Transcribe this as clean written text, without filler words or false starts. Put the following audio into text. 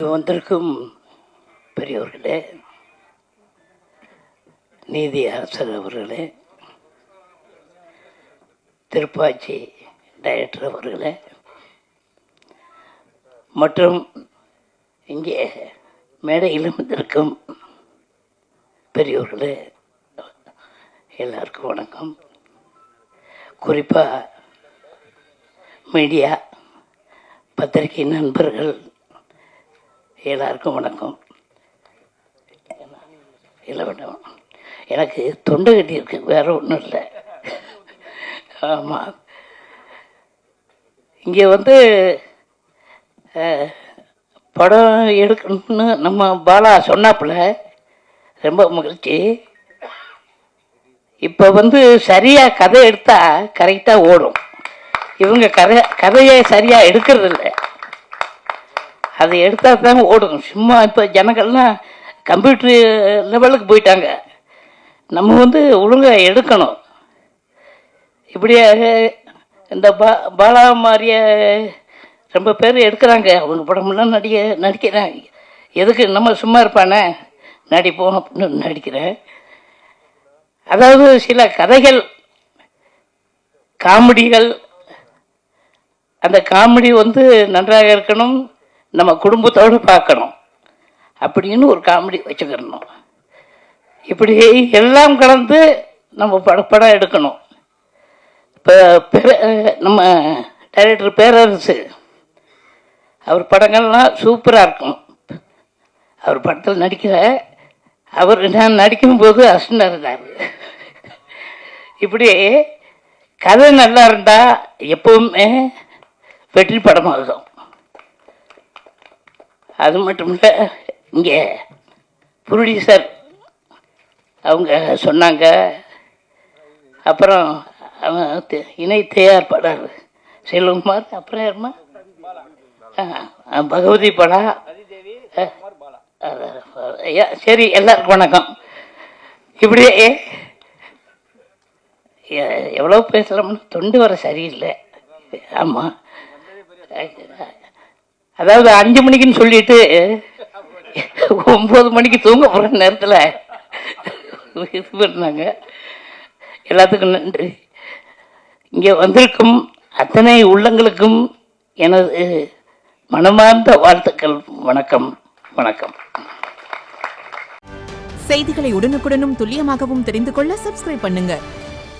வந்திருக்கும் பெரியவர்களே, நீதி அரசர் அவர்களே, திருப்பாச்சி டைரக்டர் அவர்களே, மற்றும் இங்கே மேடையில் வந்திருக்கும் பெரியவர்களே, எல்லாருக்கும் வணக்கம். குறிப்பாக மீடியா பத்திரிகை நண்பர்கள் எல்லாருக்கும் வணக்கம். இல்லை வேண்டாம், எனக்கு தொண்டை கட்டி இருக்கு, வேற ஒன்றும் இல்லை. ஆமாம், இங்கே வந்து படம் எடுக்கணும்னு நம்ம பாலா சொன்னாப்புல ரொம்ப மகிழ்ச்சி. இப்போ வந்து சரியாக கதை எடுத்தால் கரெக்டாக ஓடும். இவங்க கதையை சரியாக எடுக்கிறதில்ல, அதை எடுத்தால் தான் ஓடும். சும்மா இப்போ ஜனங்கள்லாம் கம்ப்யூட்டர் லெவலுக்கு போயிட்டாங்க. நம்ம வந்து ஒழுங்காக எடுக்கணும். இப்படியே இந்த பாலா மாதிரிய ரொம்ப பேர் எடுக்கிறாங்க. அவங்க படமெல்லாம் நடிக்கிறாங்க. எதுக்கு நம்ம சும்மா இருப்பானே, நடிப்போம் அப்படின்னு நடிக்கிறேன். அதாவது சில கதைகள், காமெடிகள், அந்த காமெடி வந்து நன்றாக இருக்கணும், நம்ம குடும்பத்தோடு பார்க்கணும் அப்படின்னு ஒரு காமெடி வச்சுக்கிறணும். இப்படி எல்லாம் கலந்து நம்ம படம் எடுக்கணும். இப்போ நம்ம டைரக்டர் பேரரசு அவர் படங்கள்லாம் சூப்பராக இருக்கும். அவர் படத்தில் நடிக்கிற அவர் நான் நடிக்கும்போது அசனாக இருந்தார். இப்படி கதை நல்லா இருந்தால் எப்பவுமே வெற்றி படமாகும். அது மட்டும் இல்லை, இங்கே ப்ரொடியூசர் அவங்க சொன்னாங்க. அப்புறம் இணை தயாரிப்பாளர் செல்வகுமார், அப்புறம் யாருமா பகவதி படா. சரி, எல்லாருக்கும் வணக்கம். இப்படியே எவ்வளோ பேசலாம்னு தொண்டு வர சரியில்லை. ஆமாம், அதாவது 5 மணிக்குன்னு சொல்லிட்டு 9 மணிக்கு தூங்க போகிற நேரத்தில் இது பண்ணாங்க. எல்லாத்துக்கும் நன்றி. இங்கே வந்திருக்கும் அத்தனை உள்ளங்களுக்கும் எனது மனமார்ந்த வாழ்த்துக்கள். வணக்கம் வணக்கம். செய்திகளை உடனுக்குடனும் துல்லியமாகவும் தெரிந்து கொள்ள சப்ஸ்கிரைப் பண்ணுங்க.